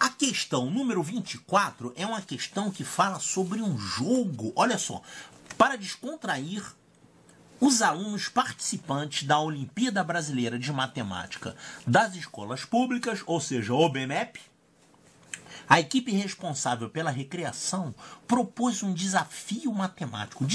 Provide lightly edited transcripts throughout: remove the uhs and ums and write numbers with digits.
A questão número 24 é uma questão que fala sobre um jogo. Olha só, para descontrair os alunos participantes da Olimpíada Brasileira de Matemática das Escolas Públicas, ou seja, o BMEP, a equipe responsável pela recreação propôs um desafio matemático.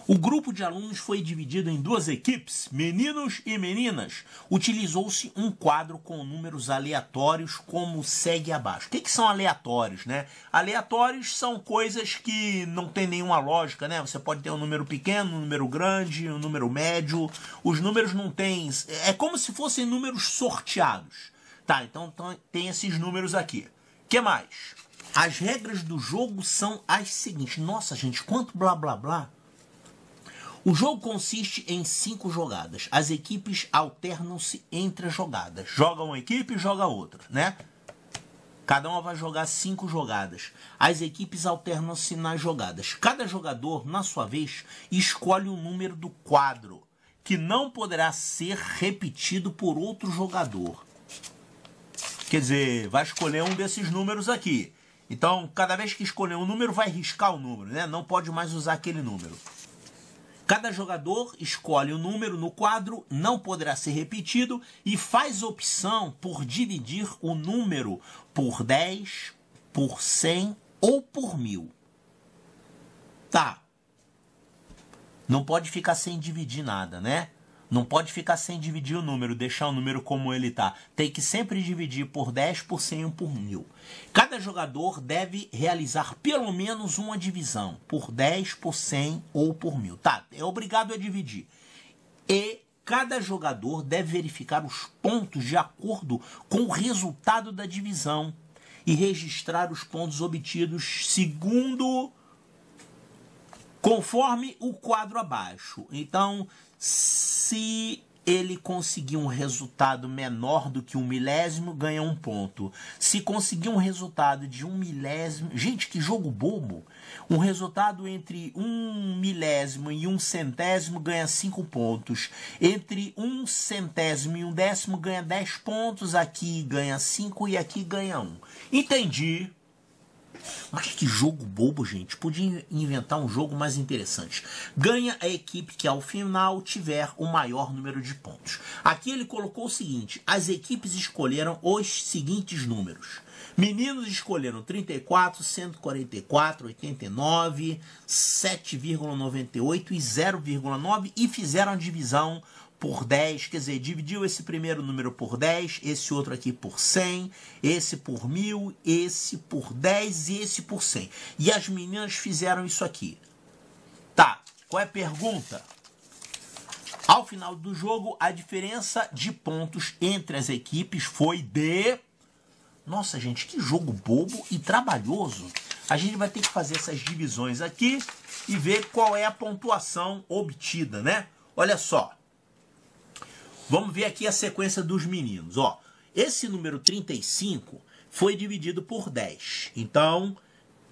O grupo de alunos foi dividido em duas equipes, meninos e meninas. Utilizou-se um quadro com números aleatórios como segue abaixo. O que são aleatórios, né? Aleatórios são coisas que não tem nenhuma lógica, né? Você pode ter um número pequeno, um número grande, um número médio. Os números não têm... É como se fossem números sorteados. Tá, então tem esses números aqui. O que mais? As regras do jogo são as seguintes. Nossa, gente, quanto blá blá blá. O jogo consiste em 5 jogadas. As equipes alternam-se entre as jogadas. Joga uma equipe e joga outra, né? Cada uma vai jogar 5 jogadas. As equipes alternam-se nas jogadas. Cada jogador, na sua vez, escolhe o número do quadro, que não poderá ser repetido por outro jogador. Quer dizer, vai escolher um desses números aqui. Então, cada vez que escolher um número, vai riscar o número, né? Não pode mais usar aquele número. Cada jogador escolhe o número no quadro, não poderá ser repetido e faz opção por dividir o número por 10, por 100 ou por 1000. Tá. Não pode ficar sem dividir nada, né? Não pode ficar sem dividir o número, deixar o número como ele está. Tem que sempre dividir por 10, por 100 ou por 1000. Cada jogador deve realizar pelo menos uma divisão, por 10, por 100 ou por 1000. Tá, é obrigado a dividir. E cada jogador deve verificar os pontos de acordo com o resultado da divisão e registrar os pontos obtidos conforme o quadro abaixo. Então, se ele conseguir um resultado menor do que 1 milésimo, ganha 1 ponto. Se conseguir um resultado de 1 milésimo... Gente, que jogo bobo! Um resultado entre 1 milésimo e 1 centésimo ganha 5 pontos. Entre 1 centésimo e 1 décimo ganha 10 pontos. Aqui ganha 5 e aqui ganha 1. Entendi. Mas que jogo bobo, gente. Podia inventar um jogo mais interessante. Ganha a equipe que ao final tiver o maior número de pontos. Aqui ele colocou o seguinte. As equipes escolheram os seguintes números. Meninos escolheram 34, 144, 89, 7,98 e 0,9 e fizeram a divisão por 10, quer dizer, dividiu esse primeiro número por 10, esse outro aqui por 100, esse por 1000, esse por 10 e esse por 100. E as meninas fizeram isso aqui. Tá, qual é a pergunta? Ao final do jogo, a diferença de pontos entre as equipes foi de... Nossa, gente, que jogo bobo e trabalhoso. A gente vai ter que fazer essas divisões aqui e ver qual é a pontuação obtida, né? Olha só. Vamos ver aqui a sequência dos meninos. Ó, esse número 35 foi dividido por 10. Então,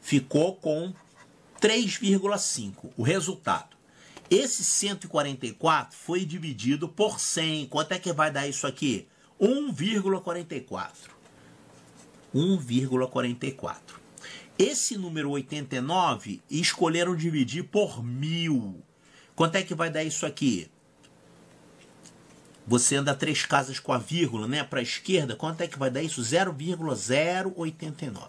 ficou com 3,5 o resultado. Esse 144 foi dividido por 100. Quanto é que vai dar isso aqui? 1,44. 1,44. Esse número 89 escolheram dividir por 1000. Quanto é que vai dar isso aqui? Você anda 3 casas com a vírgula, né? Para a esquerda, quanto é que vai dar isso? 0,089.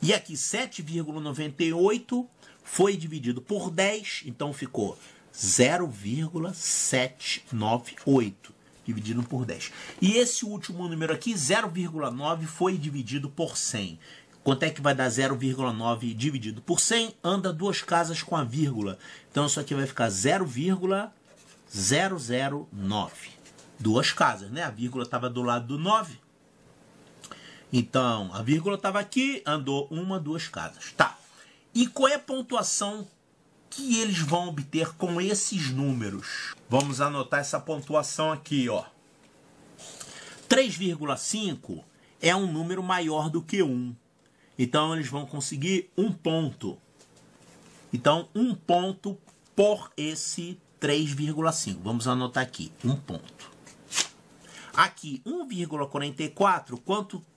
E aqui 7,98 foi dividido por 10, então ficou 0,798 dividido por 10. E esse último número aqui, 0,9, foi dividido por 100. Quanto é que vai dar 0,9 dividido por 100? Anda 2 casas com a vírgula. Então isso aqui vai ficar 0,009. 2 casas, né? A vírgula estava do lado do 9. Então, a vírgula estava aqui, andou 1, 2 casas. Tá. E qual é a pontuação que eles vão obter com esses números? Vamos anotar essa pontuação aqui, ó. 3,5 é um número maior do que 1. Então, eles vão conseguir 1 ponto. Então, 1 ponto por esse 3,5. Vamos anotar aqui, 1 ponto. Aqui, 1,44,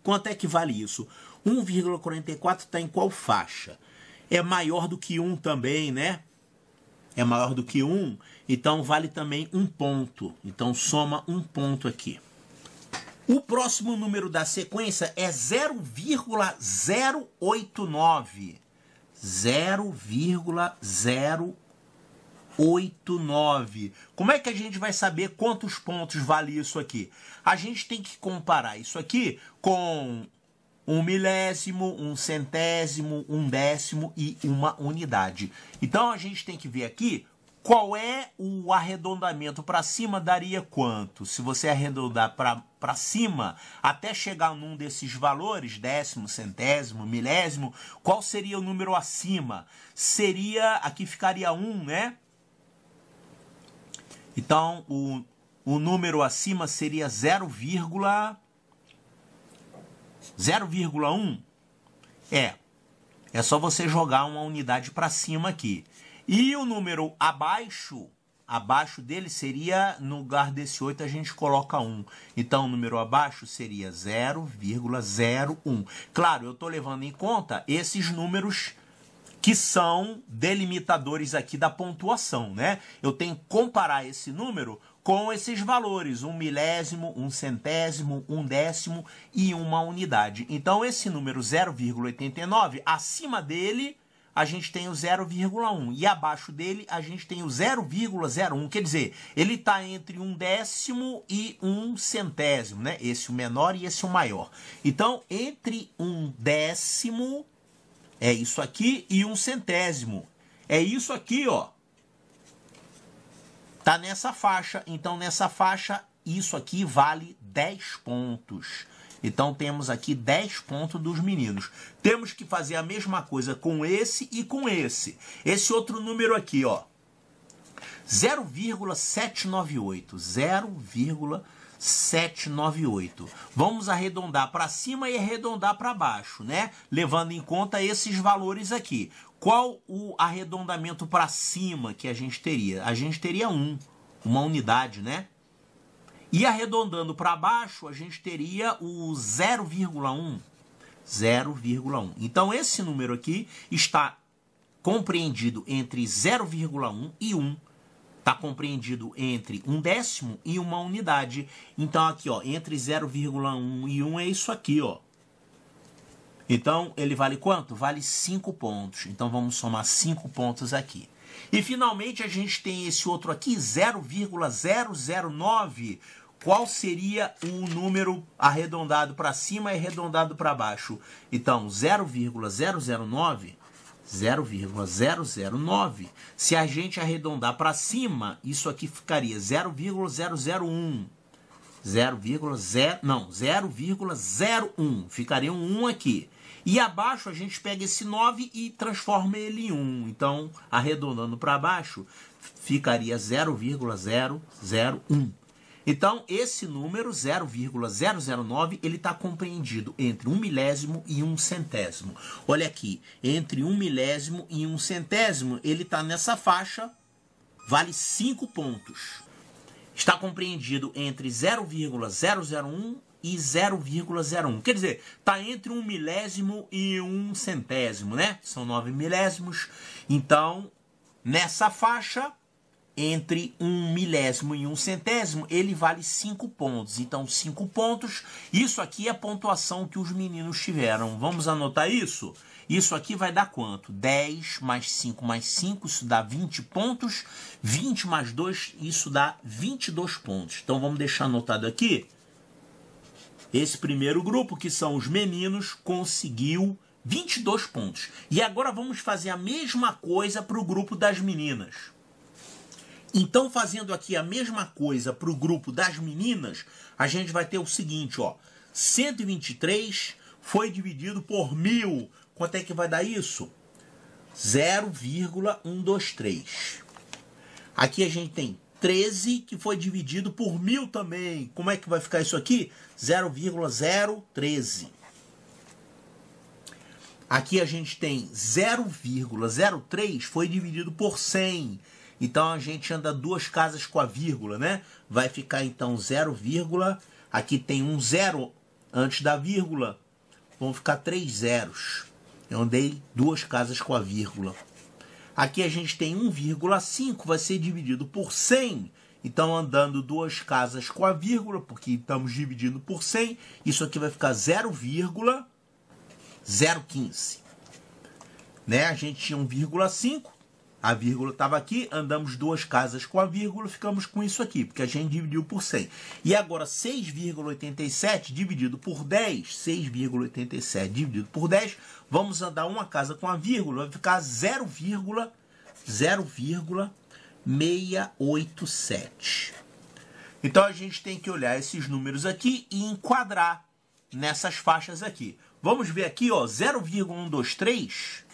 quanto é que vale isso? 1,44 está em qual faixa? É maior do que 1 também, né? É maior do que 1, então vale também 1 ponto. Então soma 1 ponto aqui. O próximo número da sequência é 0,089. 0,089. Como é que a gente vai saber quantos pontos vale isso aqui? A gente tem que comparar isso aqui com 1 milésimo, 1 centésimo, 1 décimo e 1 unidade. Então a gente tem que ver aqui qual é o arredondamento para cima, daria quanto? Se você arredondar para cima, até chegar num desses valores, décimo, centésimo, milésimo, qual seria o número acima? Seria, aqui ficaria 1, né? Então, o número acima seria 0,1. É só você jogar uma unidade para cima aqui. E o número abaixo dele seria, no lugar desse 8, a gente coloca 1. Então, o número abaixo seria 0,01. Claro, eu estou levando em conta esses números que são delimitadores aqui da pontuação, né? Eu tenho que comparar esse número com esses valores, 1 milésimo, 1 centésimo, 1 décimo e 1 unidade. Então, esse número 0,89, acima dele a gente tem o 0,1 e abaixo dele a gente tem o 0,01, quer dizer, ele está entre 1 décimo e 1 centésimo, né? Esse o menor e esse o maior. Então, entre 1 décimo, é isso aqui, e 1 centésimo, é isso aqui, ó. Tá nessa faixa, então nessa faixa, isso aqui vale 10 pontos. Então, temos aqui 10 pontos dos meninos. Temos que fazer a mesma coisa com esse e com esse. Esse outro número aqui, ó. 0,798. 0,798. Vamos arredondar para cima e arredondar para baixo, né? Levando em conta esses valores aqui. Qual o arredondamento para cima que a gente teria? A gente teria 1. Uma unidade, né? E arredondando para baixo, a gente teria o 0,1. 0,1. Então, esse número aqui está compreendido entre 0,1 e 1. Está compreendido entre 1 décimo e 1 unidade. Então, aqui, ó, entre 0,1 e 1 é isso aqui, ó. Então, ele vale quanto? Vale 5 pontos. Então, vamos somar 5 pontos aqui. E, finalmente, a gente tem esse outro aqui, 0,009. Qual seria o número arredondado para cima e arredondado para baixo? Então, 0,009, 0,009. Se a gente arredondar para cima, isso aqui ficaria 0,001. 0,01. Ficaria um 1 aqui. E abaixo a gente pega esse 9 e transforma ele em 1. Então, arredondando para baixo, ficaria 0,001. Então, esse número 0,009, ele está compreendido entre 1 milésimo e 1 centésimo. Olha aqui, entre 1 milésimo e 1 centésimo, ele está nessa faixa, vale 5 pontos. Está compreendido entre 0,001 e 0,01. Quer dizer, está entre 1 milésimo e 1 centésimo, né? São 9 milésimos. Então, nessa faixa, entre 1 milésimo e 1 centésimo, ele vale 5 pontos. Então, 5 pontos, isso aqui é a pontuação que os meninos tiveram. Vamos anotar isso? Isso aqui vai dar quanto? 10 mais 5 mais 5, isso dá 20 pontos. 20 mais 2, isso dá 22 pontos. Então, vamos deixar anotado aqui. Esse primeiro grupo, que são os meninos, conseguiu 22 pontos. E agora vamos fazer a mesma coisa para o grupo das meninas. Então, fazendo aqui a mesma coisa para o grupo das meninas, a gente vai ter o seguinte, ó. 123 foi dividido por 1000. Quanto é que vai dar isso? 0,123. Aqui a gente tem 13, que foi dividido por 1000 também. Como é que vai ficar isso aqui? 0,013. Aqui a gente tem 0,03, foi dividido por 100. Então, a gente anda 2 casas com a vírgula, né? Vai ficar, então, 0,03. Aqui tem um zero antes da vírgula. Vão ficar 3 zeros. Eu andei 2 casas com a vírgula. Aqui a gente tem 1,5, vai ser dividido por 100. Então, andando 2 casas com a vírgula, porque estamos dividindo por 100, isso aqui vai ficar 0,015. Né? A gente tinha 1,5, a vírgula estava aqui, andamos 2 casas com a vírgula, ficamos com isso aqui, porque a gente dividiu por 100. E agora, 6,87 dividido por 10, 6,87 dividido por 10, vamos andar uma casa com a vírgula, vai ficar 0,687. Então, a gente tem que olhar esses números aqui e enquadrar nessas faixas aqui. Vamos ver aqui, ó, 0,123...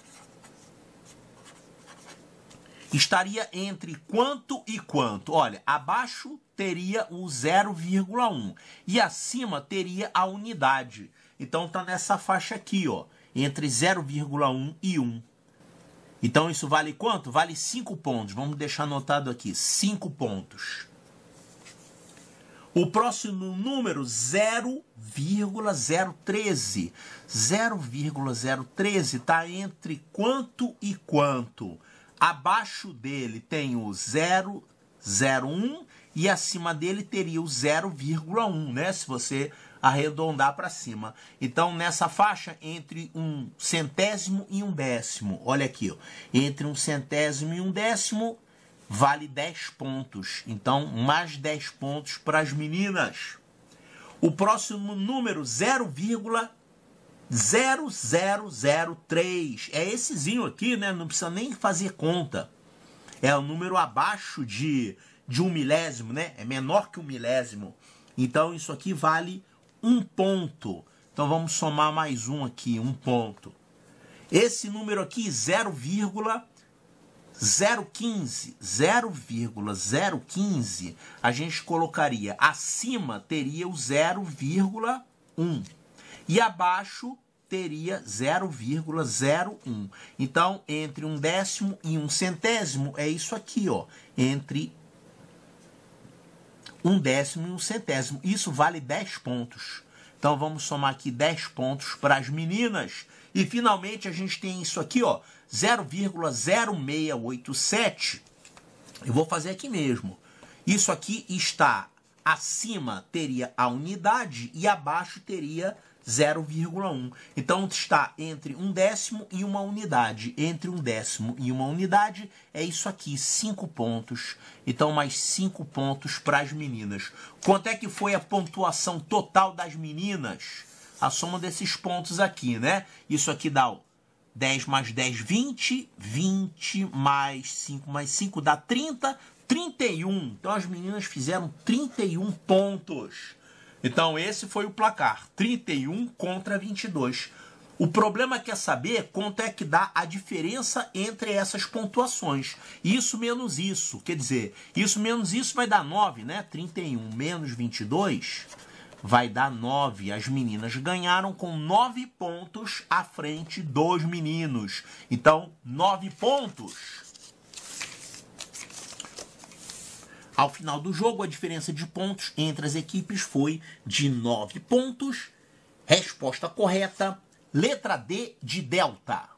estaria entre quanto e quanto? Olha, abaixo teria o 0,1 e acima teria a unidade. Então tá nessa faixa aqui, ó, entre 0,1 e 1. Então isso vale quanto? Vale 5 pontos. Vamos deixar anotado aqui, 5 pontos. O próximo número, 0,013. 0,013 está entre quanto e quanto? Abaixo dele tem o 0,01 e acima dele teria o 0,1, né? Se você arredondar para cima. Então, nessa faixa, entre 1 centésimo e 1 décimo. Olha aqui, ó. Entre 1 centésimo e 1 décimo vale 10 pontos. Então, mais 10 pontos para as meninas. O próximo número, 0,0003. É essezinho aqui, né? Não precisa nem fazer conta. É o número abaixo de 1 milésimo, né? É menor que 1 milésimo. Então, isso aqui vale 1 ponto. Então, vamos somar mais um aqui, 1 ponto. Esse número aqui, 0,015. 0,015, a gente colocaria acima, teria o 0,1. E abaixo teria 0,01. Então, entre 1 décimo e 1 centésimo, é isso aqui, ó. Entre 1 décimo e 1 centésimo. Isso vale 10 pontos. Então, vamos somar aqui 10 pontos para as meninas. E, finalmente, a gente tem isso aqui, ó. 0,0687. Eu vou fazer aqui mesmo. Isso aqui está acima, teria a unidade, e abaixo teria 0,1. Então, está entre 1 décimo e 1 unidade. Entre 1 décimo e 1 unidade é isso aqui, 5 pontos. Então, mais 5 pontos para as meninas. Quanto é que foi a pontuação total das meninas? A soma desses pontos aqui, né? Isso aqui dá ó, 10 mais 10, 20. 20 mais 5 mais 5 dá 30. 31. Então, as meninas fizeram 31 pontos. Então, esse foi o placar, 31 contra 22. O problema é saber quanto é que dá a diferença entre essas pontuações. Isso menos isso, quer dizer, isso menos isso vai dar 9, né? 31 menos 22 vai dar 9. As meninas ganharam com 9 pontos à frente dos meninos. Então, 9 pontos. Ao final do jogo, a diferença de pontos entre as equipes foi de 9 pontos. Resposta correta, letra D de Delta.